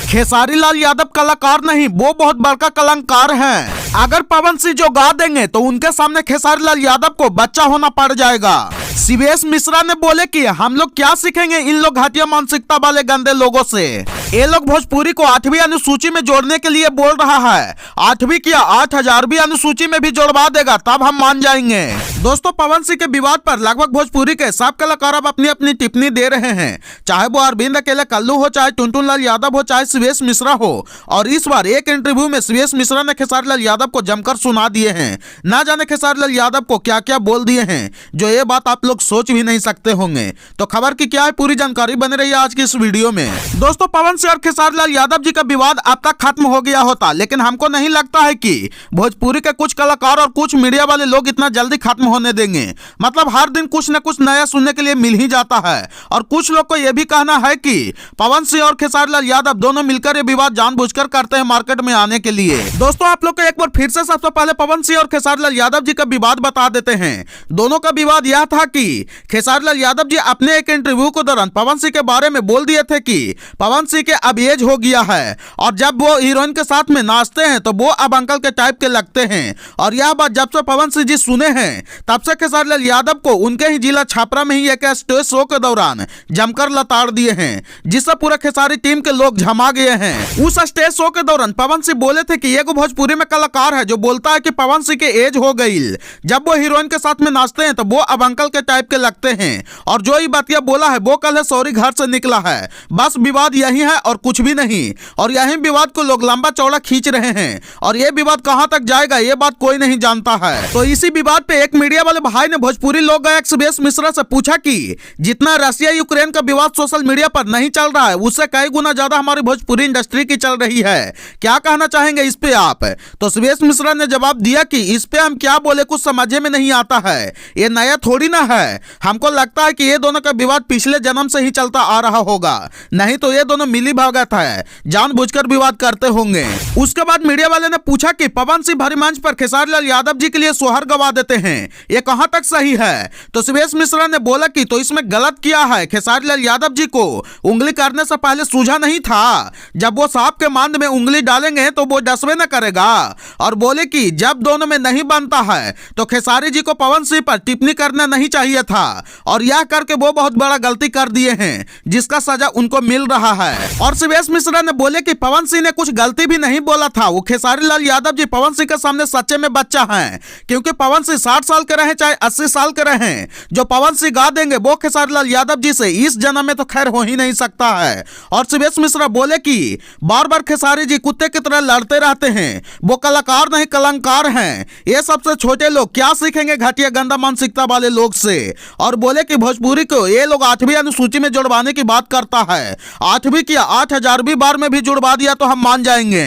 खेसारी लाल यादव कलाकार नहीं, वो बहुत बड़का कलंकार हैं। अगर पवन सिंह जो गा देंगे तो उनके सामने खेसारी लाल यादव को बच्चा होना पड़ जाएगा। सीवीएस मिश्रा ने बोले कि हम लोग क्या सीखेंगे इन लोग घटिया मानसिकता वाले गंदे लोगों से। ये लोग भोजपुरी को 8वीं अनुसूची में जोड़ने के लिए बोल रहा है। 8वीं क्या 8000वीं अनुसूची में भी जोड़वा देगा, तब हम मान जाएंगे। दोस्तों, पवन सिंह के विवाद पर लगभग भोजपुरी के सब कलाकार अब अपनी अपनी टिप्पणी दे रहे हैं, चाहे वो अरविंद अकेले कल्लू हो, चाहे टुनटुन लाल यादव हो, चाहे सीवीएस मिश्रा हो। और इस बार एक इंटरव्यू में सीवीएस मिश्रा ने खेसारी लाल यादव को जमकर सुना दिए हैं। ना जाने खेसारी लाल यादव को क्या क्या बोल दिए हैं, जो ये बात आप लोग सोच भी नहीं सकते होंगे। तो खबर की क्या है, पूरी जानकारी बने रही है आज की इस वीडियो में। दोस्तों, पवन सिंह और खेसारी लाल यादव जी का विवाद अब तक खत्म हो गया होता, लेकिन हमको नहीं लगता है कि भोजपुरी के कुछ कलाकार और कुछ मीडिया वाले लोग इतना जल्दी खत्म होने देंगे। मतलब हर दिन कुछ न कुछ नया सुनने के लिए मिल ही जाता है। और कुछ लोग को यह भी कहना है कि पवन सिंह और खेसारी लाल यादव दोनों मिलकर ये विवाद जानबूझकर करते हैं मार्केट में आने के लिए। दोस्तों, आप लोग को एक बार फिर से सबसे पहले पवन सिंह और खेसारी लाल यादव जी का विवाद बता देते हैं। दोनों का विवाद यह था कि खेसारी लाल यादव जी अपने एक इंटरव्यू के दौरान पवन सिंह के बारे में बोल दिए थे कि पवन सिंह के अब एज हो गया है और जब वो हीरोइन के साथ में नाचते हैं तो वो अब अंकल के टाइप के लगते हैं। और यह बात जब से पवन सिंह जी सुने हैं तब से खेसारी लाल यादव को उनके ही जिला छापरा में ही एक स्टेज शो के दौरान जमकर लताड़ दिए हैं, जिससे पूरा खेसारी टीम के लोग झमा गए हैं। उस स्टेज शो के दौरान पवन सिंह बोले थे कि एक भोजपुरी में कलाकार है जो बोलता है कि पवन सिंह के एज हो गई, जब वो हीरोइन के साथ में नाचते हैं तो वो अब अंकल के टाइप के लगते हैं। और जो ये बात बोला है वो कल है सौरी घर से निकला है। बस विवाद यही है और कुछ भी नहीं। और यही विवाद को लोग लंबा चौड़ा खींच रहे हैं और ये विवाद कहां तक जाएगा ये बात कोई नहीं जानता है। तो इसी विवाद पे एक मीडिया वाले भाई ने भोजपुरी लोक गायक सीवीएस मिश्रा से पूछा कि जितना रशिया यूक्रेन का विवाद सोशल मीडिया पर नहीं चल रहा है, उससे कई गुना ज्यादा हमारी भोजपुरी इंडस्ट्री की चल रही है। क्या कहना चाहेंगे इस पे आप? तो सीवीएस मिश्रा ने जवाब दिया कि इस पे हम क्या बोले, कुछ समझ में नहीं आता है। ये नया थोड़ी ना है। हमको लगता है कि ये दोनों का विवाद पिछले जन्म से ही चलता आ रहा होगा, नहीं तो ये दोनों मिली भगत है, जानबूझकर विवाद करते होंगे। उसके बाद मीडिया वाले ने पूछा कि पवन सिंह भरी मंच पर खेसारी लाल यादव जी के लिए सोहर गवा देते हैं, ये कहां तक सही है? तो सीवीएस मिश्रा ने बोला कि तो इसमें गलत किया है। खेसारी लाल यादव जी को उंगली करने से पहले सूझा नहीं था, जब वो सांप के मांद में उंगली डालेंगे तो वो डसवे न करेगा। और बोले कि जब दोनों में नहीं बनता है तो खेसारी जी को पवन सिंह पर टिप्पणी करना नहीं चाहिए था और यह करके वो बहुत बड़ा गलती कर दिए हैं, जिसका सजा उनको मिल रहा है। और सीवीएस मिश्रा ने बोले कि पवन सिंह ने कुछ गलती भी नहीं बोला था। वो खेसारी लाल यादव जी पवन सिंह के सामने सच्चे में बच्चा हैं, क्योंकि पवन सिंह 60 साल के रहे चाहे 80 साल के रहे, जो पवन सिंह गा देंगे वो खेसारी लाल यादव जी से इस जन्म में तो खैर हो ही नहीं सकता है। और सीवीएस मिश्रा बोले कि बार बार खेसारी जी कुत्ते की तरह लड़ते रहते हैं, वो कलाकार नहीं कलंकार हैं। ये सबसे छोटे लोग क्या सीखेंगे घटिया गंदा मानसिकता वाले लोग से। और बोले कि भोजपुरी को ये लोग 8वीं अनुसूची में जुड़वाने की बात करता है। 8वीं क्या 8000वीं बार में भी जुड़वा दिया तो हम मान जाएंगे।